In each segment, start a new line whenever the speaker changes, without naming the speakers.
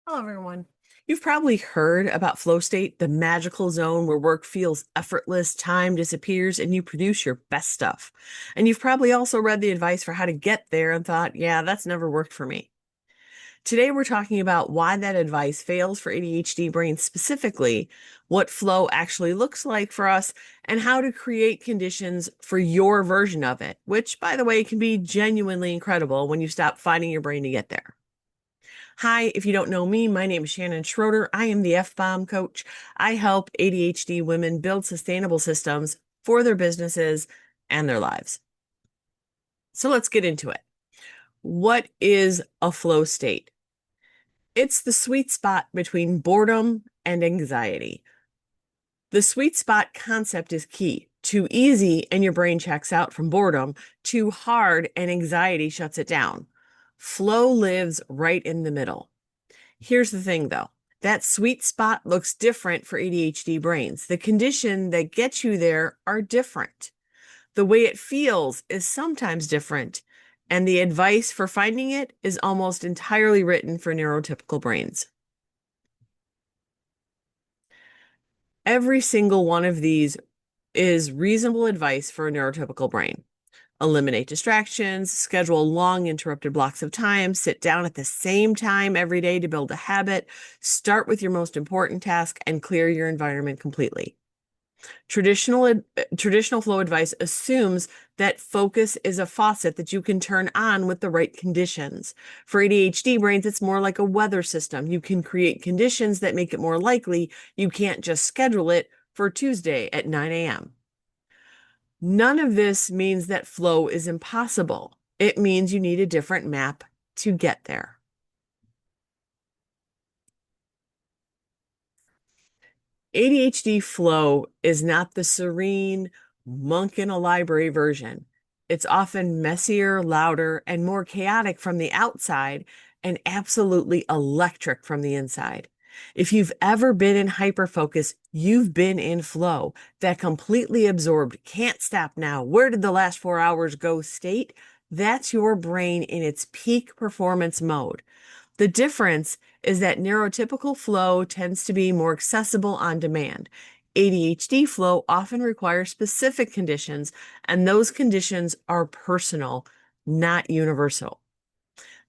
Hello, everyone. You've probably heard about flow state, the magical zone where work feels effortless, time disappears, and you produce your best stuff. And you've probably also read the advice for how to get there and thought, yeah, that's never worked for me. Today, we're talking about why that advice fails for ADHD brains specifically, what flow actually looks like for us, and how to create conditions for your version of it, which, by the way, can be genuinely incredible when you stop fighting your brain to get there. Hi, if you don't know me, my name is Shannon Schroeder. I am the F-Bomb coach. I help ADHD women build sustainable systems for their businesses and their lives. So let's get into it. What is a flow state? It's the sweet spot between boredom and anxiety. The sweet spot concept is key. Too easy and your brain checks out from boredom. Too hard and anxiety shuts it down. Flow lives right in the middle. Here's the thing though, that sweet spot looks different for ADHD brains. The condition that gets you there are different. The way it feels is sometimes different, and the advice for finding it is almost entirely written for neurotypical brains. Every single one of these is reasonable advice for a neurotypical brain. Eliminate distractions, schedule long interrupted blocks of time, sit down at the same time every day to build a habit, start with your most important task, and clear your environment completely. Traditional flow advice assumes that focus is a faucet that you can turn on with the right conditions. For ADHD brains, it's more like a weather system. You can create conditions that make it more likely. You can't just schedule it for Tuesday at 9 a.m. None of this means that flow is impossible. It means you need a different map to get there. ADHD flow is not the serene monk in a library version. It's often messier, louder, and more chaotic from the outside and absolutely electric from the inside. If you've ever been in hyperfocus, you've been in flow, that completely absorbed, can't stop now, where did the last 4 hours go state? That's your brain in its peak performance mode. The difference is that neurotypical flow tends to be more accessible on demand. ADHD flow often requires specific conditions, and those conditions are personal, not universal.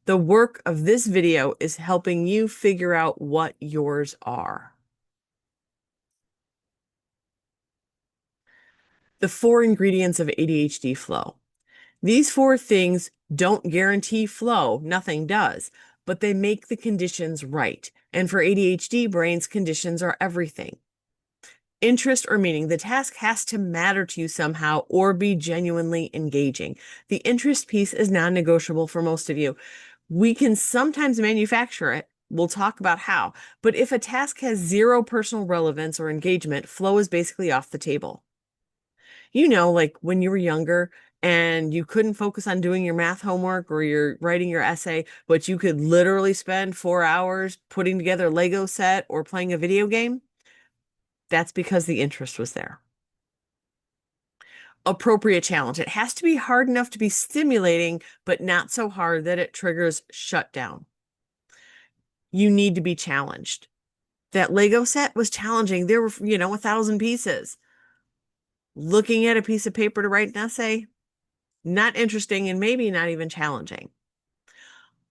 The work of this video is helping you figure out what yours are. The 4 ingredients of ADHD flow. These 4 things don't guarantee flow, nothing does, but they make the conditions right. And for ADHD brains, conditions are everything. Interest or meaning. The task has to matter to you somehow or be genuinely engaging. The interest piece is non-negotiable for most of you. We can sometimes manufacture it. We'll talk about how. But if a task has zero personal relevance or engagement, flow is basically off the table. Like when you were younger and you couldn't focus on doing your math homework or you're writing your essay, but you could literally spend 4 hours putting together a Lego set or playing a video game. That's because the interest was there. Appropriate challenge. It has to be hard enough to be stimulating, but not so hard that it triggers shutdown. You need to be challenged. That Lego set was challenging. There were, 1,000 pieces. Looking at a piece of paper to write an essay, not interesting and maybe not even challenging.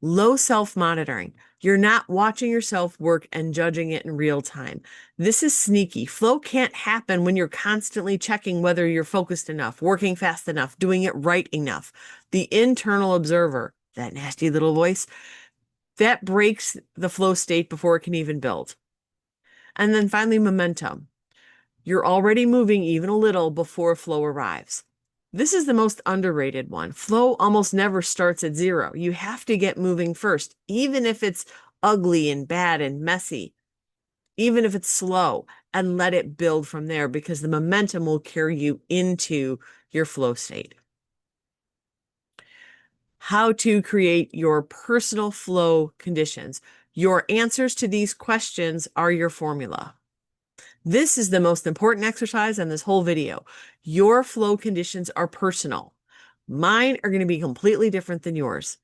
Low self-monitoring. You're not watching yourself work and judging it in real time. This is sneaky. Flow can't happen when you're constantly checking whether you're focused enough, working fast enough, doing it right enough. The internal observer, that nasty little voice, that breaks the flow state before it can even build. And then finally, momentum. You're already moving even a little before flow arrives. This is the most underrated one. Flow almost never starts at zero. You have to get moving first, even if it's ugly and bad and messy, even if it's slow, and let it build from there because the momentum will carry you into your flow state. How to create your personal flow conditions. Your answers to these questions are your formula. This is the most important exercise in this whole video. Your flow conditions are personal. Mine are going to be completely different than yours.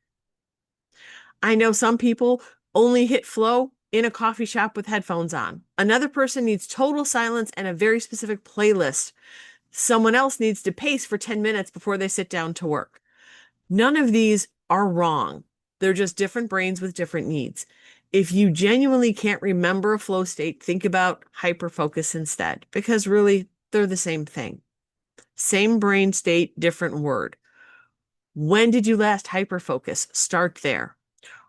I know some people only hit flow in a coffee shop with headphones on. Another person needs total silence and a very specific playlist. Someone else needs to pace for 10 minutes before they sit down to work. None of these are wrong. They're just different brains with different needs. If you genuinely can't remember a flow state, think about hyperfocus instead, because really they're the same thing. Same brain state, different word. When did you last hyperfocus? Start there.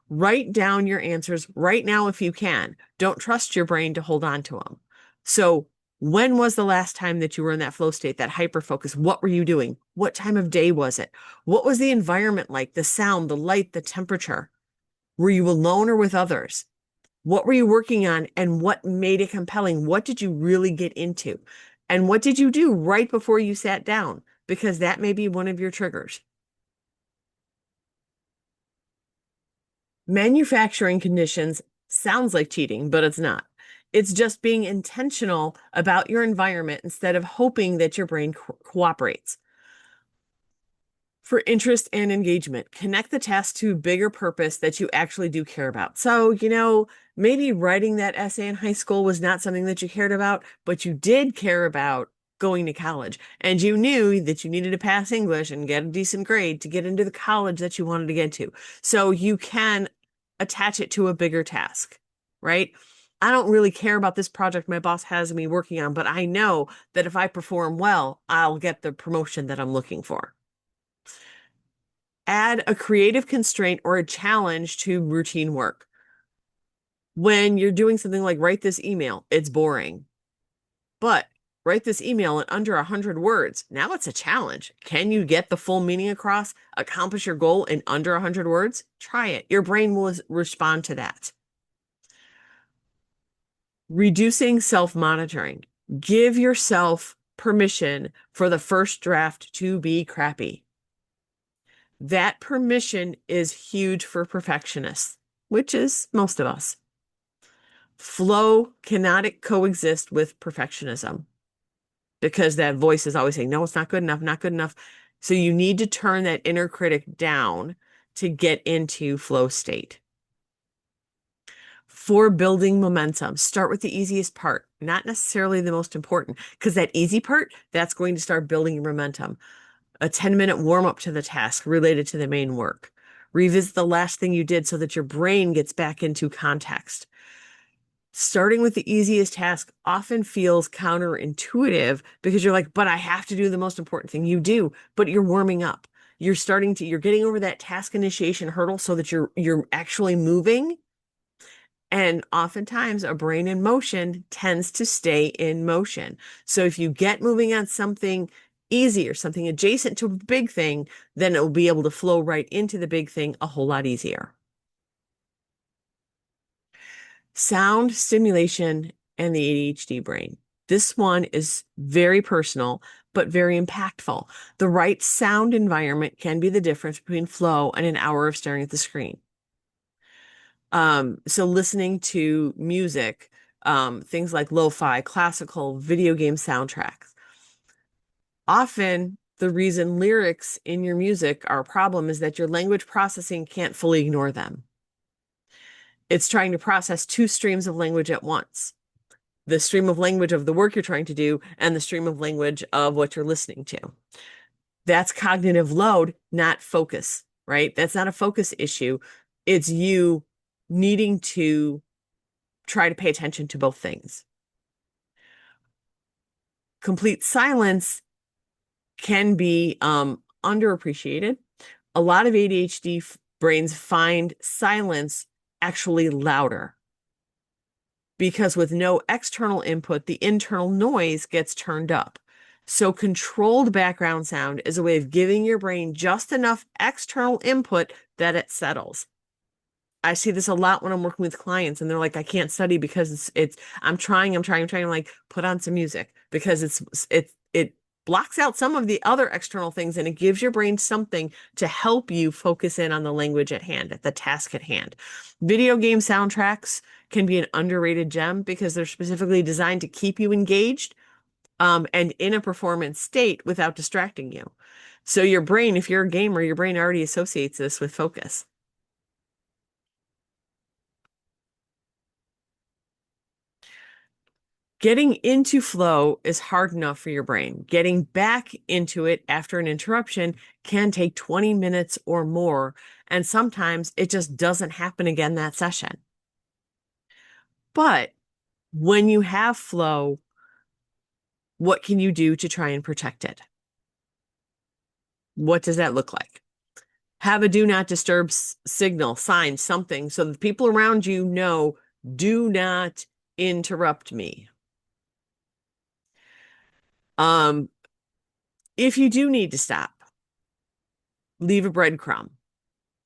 Write down your answers right now if you can. Don't trust your brain to hold on to them. So, when was the last time that you were in that flow state, that hyperfocus? What were you doing? What time of day was it? What was the environment like? The sound, the light, the temperature? Were you alone or with others? What were you working on and what made it compelling? What did you really get into? And what did you do right before you sat down? Because that may be one of your triggers. Manufacturing conditions sounds like cheating, but it's not. It's just being intentional about your environment instead of hoping that your brain cooperates. For interest and engagement, connect the task to a bigger purpose that you actually do care about. So, maybe writing that essay in high school was not something that you cared about, but you did care about going to college. And you knew that you needed to pass English and get a decent grade to get into the college that you wanted to get to. So you can attach it to a bigger task, right? I don't really care about this project my boss has me working on, but I know that if I perform well, I'll get the promotion that I'm looking for. Add a creative constraint or a challenge to routine work. When you're doing something like write this email, it's boring. But write this email in under 100 words. Now it's a challenge. Can you get the full meaning across, accomplish your goal in under 100 words? Try it. Your brain will respond to that. Reducing self-monitoring. Give yourself permission for the first draft to be crappy. That permission is huge for perfectionists, which is most of us. Flow cannot coexist with perfectionism because that voice is always saying, no, it's not good enough, not good enough. So you need to turn that inner critic down to get into flow state. For building momentum, start with the easiest part, not necessarily the most important, because that easy part, that's going to start building your momentum. A 10-minute warm-up to the task related to the main work. Revisit the last thing you did so that your brain gets back into context. Starting with the easiest task often feels counterintuitive because you're like, but I have to do the most important thing. You do, but you're warming up. You're getting over that task initiation hurdle so that you're actually moving. And oftentimes a brain in motion tends to stay in motion. So if you get moving on something easy or something adjacent to a big thing, then it will be able to flow right into the big thing a whole lot easier. Sound stimulation and the ADHD brain. This one is very personal, but very impactful. The right sound environment can be the difference between flow and an hour of staring at the screen. So listening to music, things like lo-fi, classical, video game soundtracks. Often the reason lyrics in your music are a problem is that your language processing can't fully ignore them. It's trying to process two streams of language at once. The stream of language of the work you're trying to do and the stream of language of what you're listening to. That's cognitive load, not focus, right? That's not a focus issue. It's you needing to try to pay attention to both things. Complete silence can be underappreciated. A lot of ADHD brains find silence actually louder because with no external input, the internal noise gets turned up. So controlled background sound is a way of giving your brain just enough external input that it settles. I see this a lot when I'm working with clients and they're like, I can't study because I'm trying, like, put on some music because it blocks out some of the other external things and it gives your brain something to help you focus in on the language at hand, at the task at hand. Video game soundtracks can be an underrated gem because they're specifically designed to keep you engaged, and in a performance state without distracting you. So your brain, if you're a gamer, your brain already associates this with focus. Getting into flow is hard enough for your brain. Getting back into it after an interruption can take 20 minutes or more, and sometimes it just doesn't happen again that session. But when you have flow, what can you do to try and protect it? What does that look like? Have a do not disturb signal, sign, something, so that people around you know, do not interrupt me. If you do need to stop, leave a breadcrumb.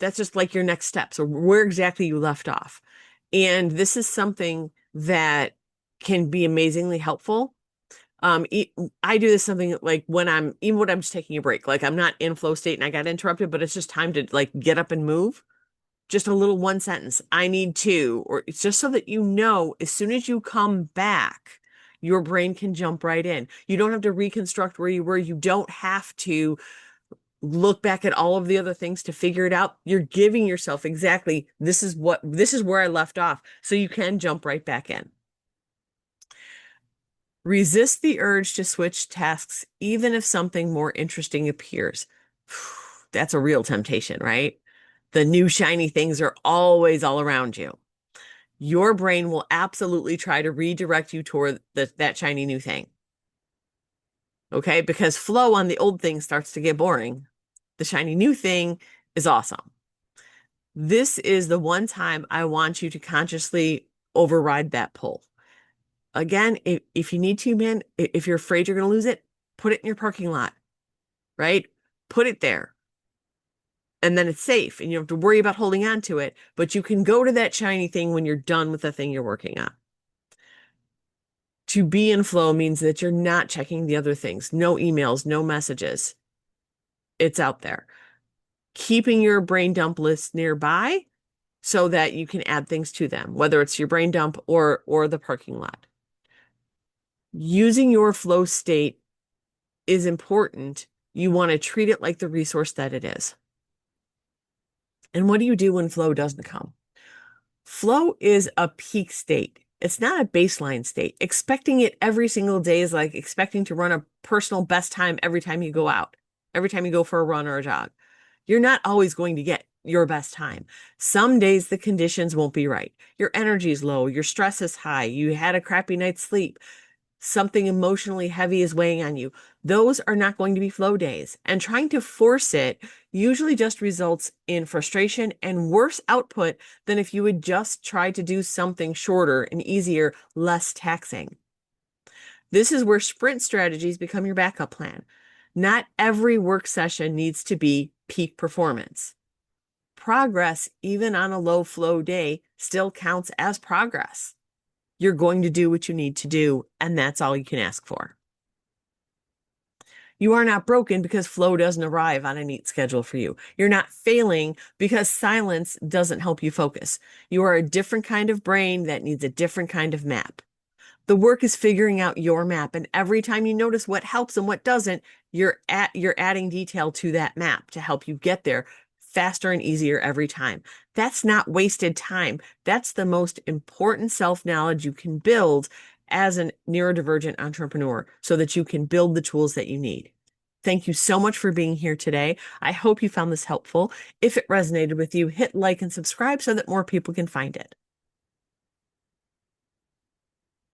That's just like your next steps or where exactly you left off. And this is something that can be amazingly helpful. I do this something like even when I'm just taking a break, like I'm not in flow state and I got interrupted, but it's just time to like get up and move. Just a little one sentence, I need to, or it's just so that you know, as soon as you come back, your brain can jump right in. You don't have to reconstruct where you were. You don't have to look back at all of the other things to figure it out. You're giving yourself exactly, this is where I left off. So you can jump right back in. Resist the urge to switch tasks, even if something more interesting appears. That's a real temptation, right? The new shiny things are always all around you. Your brain will absolutely try to redirect you toward that shiny new thing. Okay? Because flow on the old thing starts to get boring. The shiny new thing is awesome. This is the one time I want you to consciously override that pull. Again, if you need to, man, if you're afraid you're going to lose it, put it in your parking lot, right? Put it there. And then it's safe and you don't have to worry about holding on to it, but you can go to that shiny thing when you're done with the thing you're working on. To be in flow means that you're not checking the other things, no emails, no messages. It's out there. Keeping your brain dump list nearby so that you can add things to them, whether it's your brain dump or the parking lot. Using your flow state is important. You want to treat it like the resource that it is. And what do you do when flow doesn't come? Flow is a peak state. It's not a baseline state. Expecting it every single day is like expecting to run a personal best time every time you go out, every time you go for a run or a jog. You're not always going to get your best time. Some days the conditions won't be right. Your energy is low, your stress is high, you had a crappy night's sleep, something emotionally heavy is weighing on you. Those are not going to be flow days. And trying to force it usually just results in frustration and worse output than if you would just try to do something shorter and easier, less taxing. This is where sprint strategies become your backup plan. Not every work session needs to be peak performance. Progress, even on a low flow day, still counts as progress. You're going to do what you need to do, and that's all you can ask for. You are not broken because flow doesn't arrive on a neat schedule for you. You're not failing because silence doesn't help you focus. You are a different kind of brain that needs a different kind of map. The work is figuring out your map, and every time you notice what helps and what doesn't, you're adding detail to that map to help you get there faster and easier every time. That's not wasted time. That's the most important self-knowledge you can build as a neurodivergent entrepreneur so that you can build the tools that you need. Thank you so much for being here today. I hope you found this helpful. If it resonated with you, hit like and subscribe so that more people can find it.